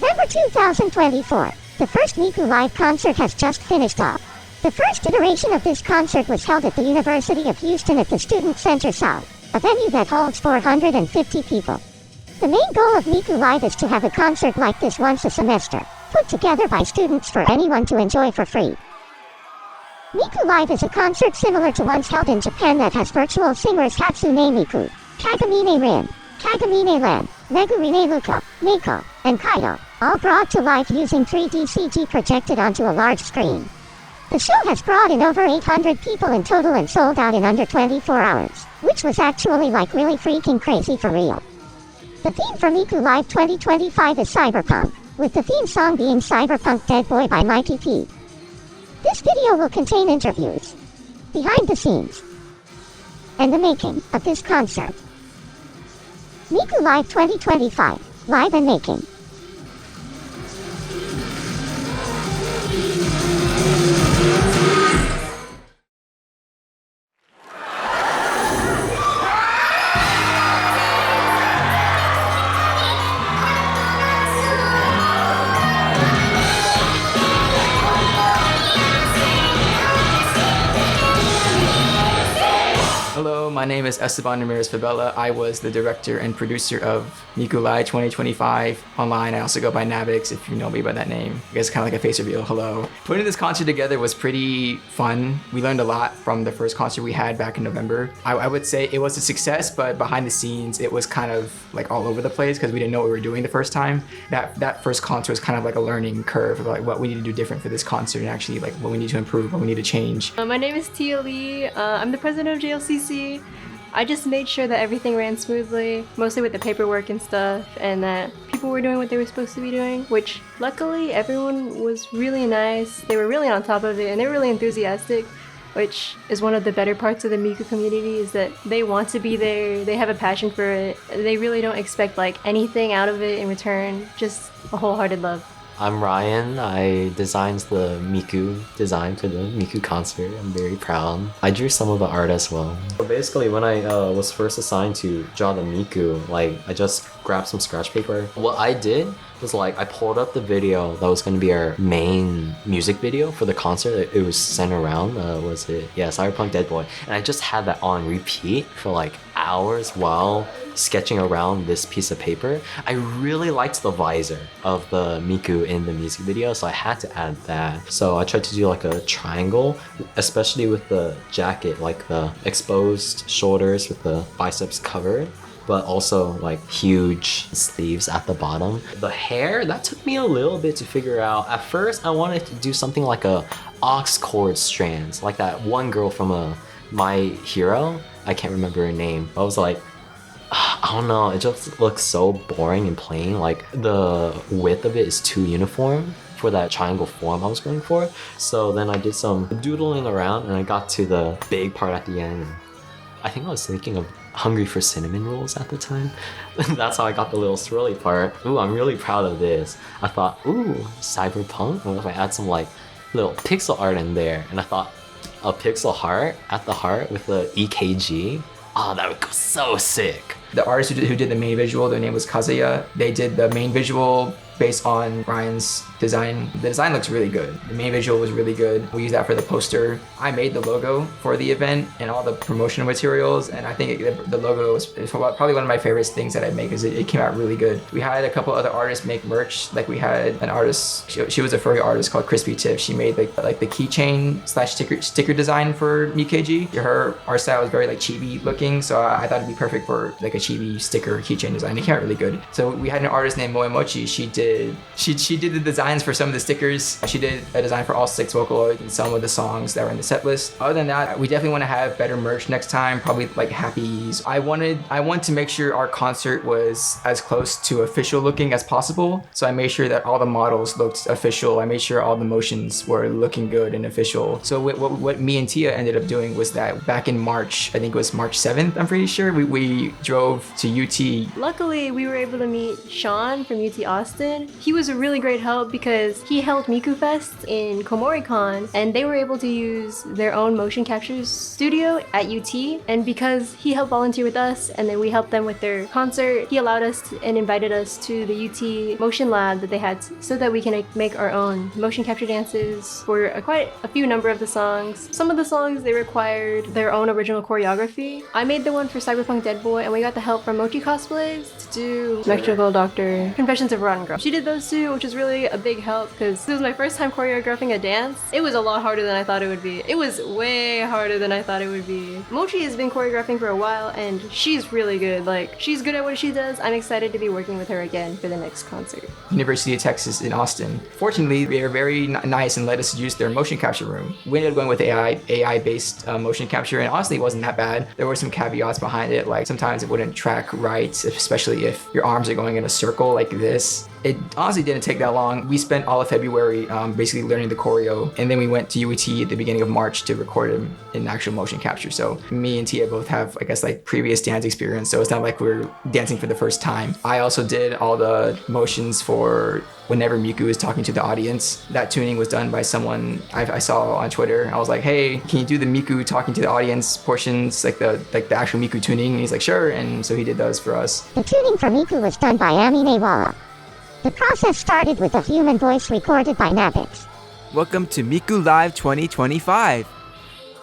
November 2024. The first Miku Live concert has just finished up. The first iteration of this concert was held at the University of Houston at the Student Center South, a venue that holds 450 people. The main goal of Miku Live is to have a concert like this once a semester, put together by students for anyone to enjoy for free. Miku Live is a concert similar to ones held in Japan that has virtual singers Hatsune Miku, Kagamine Rin, Kagamine Len, Megurine Luka, Miko, and Kaido, all brought to life using 3D CG projected onto a large screen. The show has brought in over 800 people in total and sold out in under 24 hours, which was actually like really freaking crazy for real. The theme for Miku Live 2025 is Cyberpunk, with the theme song being Cyberpunk Dead Boy by Mikey P. This video will contain interviews, behind the scenes, and the making of this concert. Miku Live 2025, live and making. Hello, my name is Esteban Ramirez Fabella. I was the director and producer of Miku Live 2025 online. I also go by Navix, if you know me by that name. I guess kind of like a face reveal, hello. Putting this concert together was pretty fun. We learned a lot from the first concert we had back in November. I would say it was a success, but behind the scenes, it was kind of like all over the place because we didn't know what we were doing the first time. That first concert was kind of like a learning curve of like what we need to do different for this concert and actually like what we need to improve, what we need to change. My name is Tia Lee. I'm the president of JLCC. I just made sure that everything ran smoothly, mostly with the paperwork and stuff, and that people were doing what they were supposed to be doing, which luckily everyone was really nice. They were really on top of it and they were really enthusiastic, which is one of the better parts of the Miku community, is that they want to be there, they have a passion for it, they really don't expect like anything out of it in return, just a wholehearted love. I'm Ryan. I designed the Miku design for the Miku concert. I'm very proud. I drew some of the art as well. So basically, when I was first assigned to draw the Miku, I just grabbed some scratch paper. What I did was I pulled up the video that was going to be our main music video for the concert. It was centered around, Cyberpunk Dead Boy. And I just had that on repeat for hours while sketching around this piece of paper. I really liked the visor of the Miku in the music video, so I had to add that. So I tried to do a triangle, especially with the jacket, the exposed shoulders with the biceps covered, but also huge sleeves at the bottom. The hair, that took me a little bit to figure out. At first, I wanted to do something like a aux cord strands, like that one girl from My Hero. I can't remember her name. I was I don't know, it just looks so boring and plain. The width of it is too uniform for that triangle form I was going for. So then I did some doodling around and I got to the big part at the end. I think I was thinking of Hungry for Cinnamon rolls at the time. That's how I got the little swirly part. Ooh, I'm really proud of this. I thought, ooh, cyberpunk? What if I add some little pixel art in there? And I thought, a pixel heart at the heart with the EKG? Oh, that would go so sick. The artist who did the main visual, their name was Kazuya. They did the main visual based on Ryan's design. The design looks really good. The main visual was really good. We used that for the poster. I made the logo for the event and all the promotional materials, and I think the logo is probably one of my favorite things that I make, because it came out really good. We had a couple other artists make merch. We had an artist, she was a furry artist called Crispy Tiff. She made the keychain / sticker design for Mikkeiji. Her art style was very chibi looking, so I thought it'd be perfect for a chibi sticker keychain design. It came out really good. So we had an artist named Moemochi. She did the designs for some of the stickers. She did a design for all 6 Vocaloid and some of the songs that were in the set list. Other than that, we definitely want to have better merch next time, probably happies. I want to make sure our concert was as close to official looking as possible. So I made sure that all the models looked official. I made sure all the motions were looking good and official. So what me and Tia ended up doing was that back in March, I think it was March 7th, I'm pretty sure, we drove to UT. Luckily, we were able to meet Sean from UT Austin, Brian. He was a really great help because he held Miku Fest in KomoriCon, and they were able to use their own motion capture studio at UT. And because he helped volunteer with us, and then we helped them with their concert, he allowed us and invited us to the UT motion lab that they had so that we can make our own motion capture dances for quite a few number of the songs. Some of the songs, they required their own original choreography. I made the one for Cyberpunk Dead Boy, and we got the help from Mochi Cosplays to do Electrical Doctor, Confessions of a Rotten Girl. She did those two, which was really a big help because this was my first time choreographing a dance. It was a lot harder than I thought it would be. It was way harder than I thought it would be. Mochi has been choreographing for a while, and she's really good. Like, she's good at what she does. I'm excited to be working with her again for the next concert. University of Texas in Austin. Fortunately, they were very nice and let us use their motion capture room. We ended up going with AI-based motion capture, and honestly, it wasn't that bad. There were some caveats behind it, like sometimes it wouldn't track right, especially if your arms are going in a circle like this. It honestly didn't take that long. We spent all of February basically learning the choreo, and then we went to UET at the beginning of March to record him in actual motion capture. So me and Tia both have, I guess, like previous dance experience, so it's not like we're dancing for the first time. I also did all the motions for whenever Miku is talking to the audience. That tuning was done by someone I saw on Twitter. I was like, hey, can you do the Miku talking to the audience portions, like the actual Miku tuning? And he's like, sure, and so he did those for us. The tuning for Miku was done by Amine Walla. The process started with a human voice recorded by Navix, Welcome to Miku Live 2025.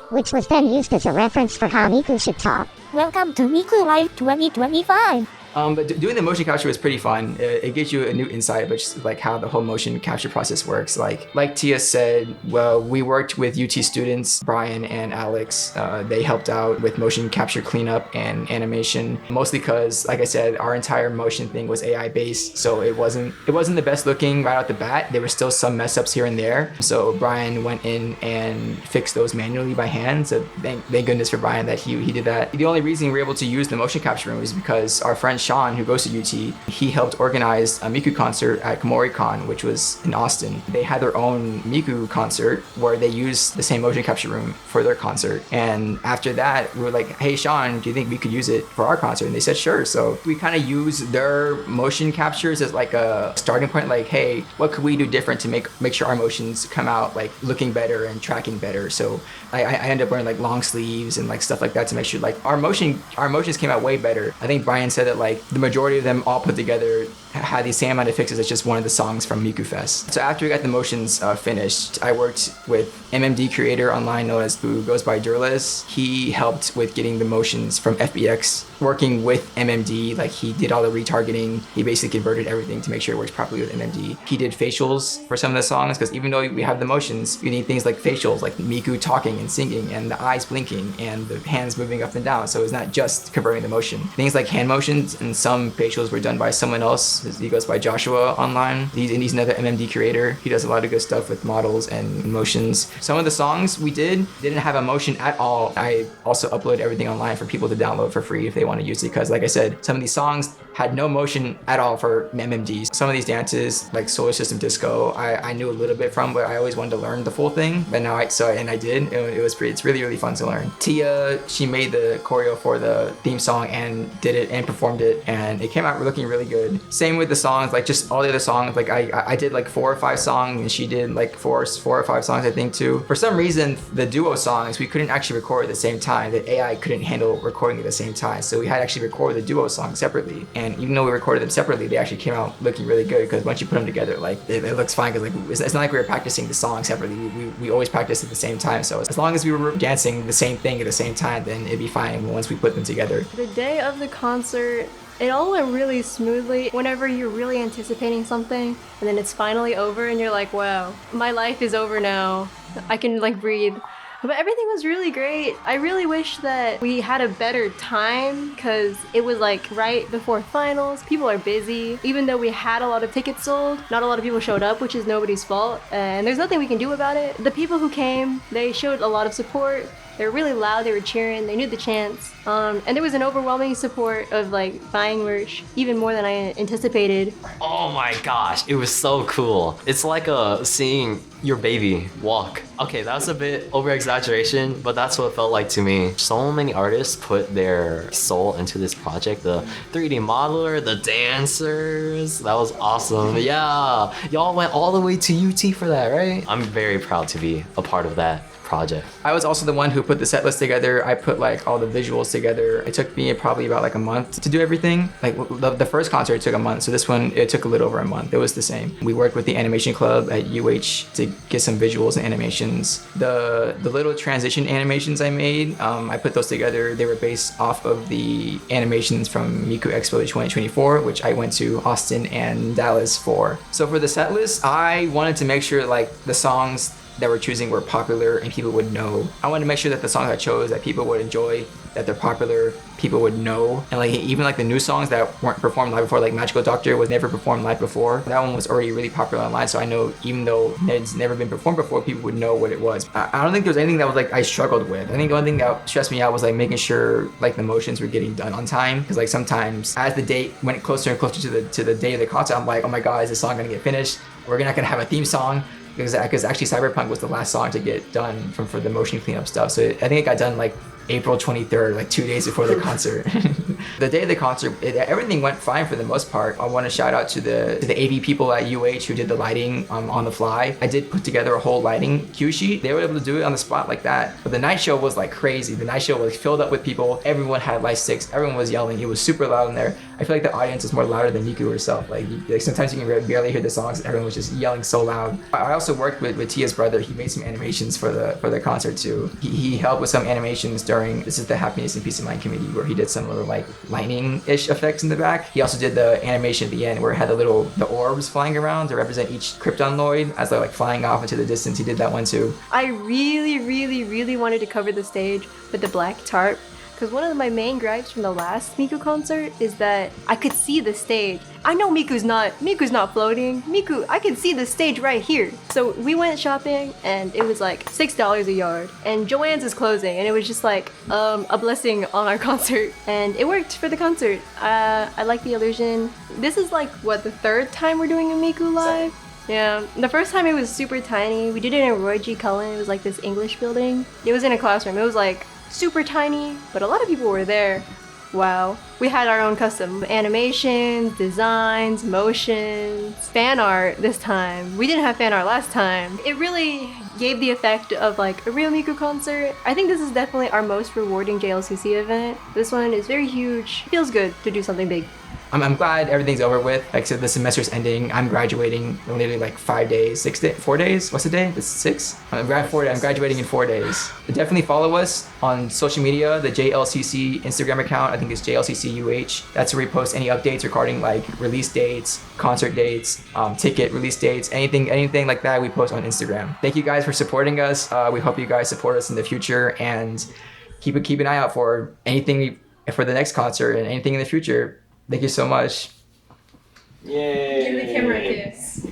which was then used as a reference for how Miku should talk. Welcome to Miku Live 2025. But doing the motion capture was pretty fun. It gives you a new insight, but just like how the whole motion capture process works. Like Tia said, well, we worked with UT students, Brian and Alex. They helped out with motion capture cleanup and animation, mostly because, like I said, our entire motion thing was AI based, so it wasn't the best looking right out the bat. There were still some mess ups here and there. So Brian went in and fixed those manually by hand. So thank goodness for Brian that he did that. The only reason we were able to use the motion capture room is because our friend Sean, who goes to UT, he helped organize a Miku concert at KomoriCon, which was in Austin. They had their own Miku concert where they used the same motion capture room for their concert. And after that, we were like, hey, Sean, do you think we could use it for our concert? And they said, sure. So we kind of used their motion captures as like a starting point, like, hey, what could we do different to make sure our motions come out like looking better and tracking better? So I ended up wearing like long sleeves and like stuff like that to make sure like our motions came out way better. I think Brian said that like the majority of them all put together had the same amount of fixes as just one of the songs from Miku Fest. So after we got the motions finished, I worked with MMD creator online known as who goes by Durles. He helped with getting the motions from FBX, working with MMD. Like he did all the retargeting. He basically converted everything to make sure it works properly with MMD. He did facials for some of the songs because even though we have the motions, you need things like facials, like Miku talking and singing and the eyes blinking and the hands moving up and down. So it's not just converting the motion. Things like hand motions and some facials were done by someone else. He goes by Joshua online. He's another MMD creator. He does a lot of good stuff with models and motions. Some of the songs we didn't have a motion at all. I also upload everything online for people to download for free if they want to use it because, like I said, some of these songs had no motion at all for MMDs. Some of these dances, like Solar System Disco, I knew a little bit from, but I always wanted to learn the full thing. But now I did. It's really fun to learn. Tia, she made the choreo for the theme song and did it and performed it, and it came out looking really good. Same with the songs, like just all the other songs. Like I did like 4 or 5 songs, and she did like four or five songs, I think, too. For some reason, the duo songs we couldn't actually record at the same time. The AI couldn't handle recording at the same time, so we had to actually record the duo songs separately. And even though we recorded them separately, they actually came out looking really good because once you put them together, like it looks fine. Because like it's not like we were practicing the song separately. We always practiced at the same time. So as long as we were dancing the same thing at the same time, then it'd be fine once we put them together. The day of the concert, it all went really smoothly. Whenever you're really anticipating something and then it's finally over and you're like, wow, my life is over now. I can like breathe. But everything was really great. I really wish that we had a better time because it was like right before finals. People are busy. Even though we had a lot of tickets sold, not a lot of people showed up, which is nobody's fault. And there's nothing we can do about it. The people who came, they showed a lot of support. They were really loud, they were cheering, they knew the chants. And there was an overwhelming support of like buying merch, even more than I anticipated. Oh my gosh, it was so cool. It's like seeing your baby walk. Okay, that's a bit over exaggeration, but that's what it felt like to me. So many artists put their soul into this project. The 3D modeler, the dancers, that was awesome. Yeah, y'all went all the way to UT for that, right? I'm very proud to be a part of that project. I was also the one who put the set list together. I put like all the visuals together. It took me probably about like a month to do everything. Like the first concert took a month, so this one it took a little over a month. It was the same. We worked with the animation club at UH to get some visuals and animations. The little transition animations I made, I put those together. They were based off of the animations from Miku Expo 2024, which I went to Austin and Dallas for. So for the set list, I wanted to make sure like the songs that we're choosing were popular and people would know. I wanted to make sure that the songs I chose that people would enjoy, that they're popular, people would know. And like even like the new songs that weren't performed live before, like Magical Doctor was never performed live before. That one was already really popular online, so I know even though it's never been performed before, people would know what it was. I don't think there was anything that was like I struggled with. I think the only thing that stressed me out was like making sure like the motions were getting done on time. Because like sometimes as the date went closer and closer to the day of the concert, I'm like, oh my god, is this song gonna get finished? We're not gonna have a theme song. Because actually Cyberpunk was the last song to get done for the motion cleanup stuff. So I think it got done like April 23rd, like 2 days before the concert. The day of the concert, everything went fine for the most part. I want to shout out to the AV people at UH who did the lighting on the fly. I did put together a whole lighting cue sheet. They were able to do it on the spot like that. But the night show was like crazy. The night show was filled up with people. Everyone had light sticks. Everyone was yelling. It was super loud in there. I feel like the audience is more louder than Miku herself. Like sometimes you can barely hear the songs. Everyone was just yelling so loud. I also worked with Tia's brother. He made some animations for the concert too. He helped with some animations during this is the Happiness and Peace of Mind committee where he did some little like lightning-ish effects in the back. He also did the animation at the end where it had the orbs flying around to represent each Krypton as they're like flying off into the distance. He did that one too. I really wanted to cover the stage with the black tarp. Because one of my main gripes from the last Miku concert is that I could see the stage. I know Miku's not floating. Miku, I can see the stage right here. So we went shopping and it was like $6 a yard. And Joann's is closing and it was just like a blessing on our concert. And it worked for the concert. I like the illusion. This is like, what, the third time we're doing a Miku live? Yeah, the first time it was super tiny. We did it in Roy G. Cullen. It was like this English building. It was in a classroom. It was like super tiny, but a lot of people were there. Wow. We had our own custom animations, designs, motions, fan art this time. We didn't have fan art last time. It really gave the effect of like a real Miku concert. I think this is definitely our most rewarding JLCC event. This one is very huge. It feels good to do something big. I'm glad everything's over with. Like I said, the semester's ending. I'm graduating in literally like 5 days, 6 days, 4 days. What's the day? It's 6. I'm graduating in 4 days. Definitely follow us on social media. The JLCC Instagram account, I think it's JLCCUH. That's where we post any updates regarding like release dates, concert dates, ticket release dates, anything like that. We post on Instagram. Thank you guys for supporting us. We hope you guys support us in the future and keep an eye out for anything for the next concert and anything in the future. Thank you so much. Yay! Give the camera a kiss.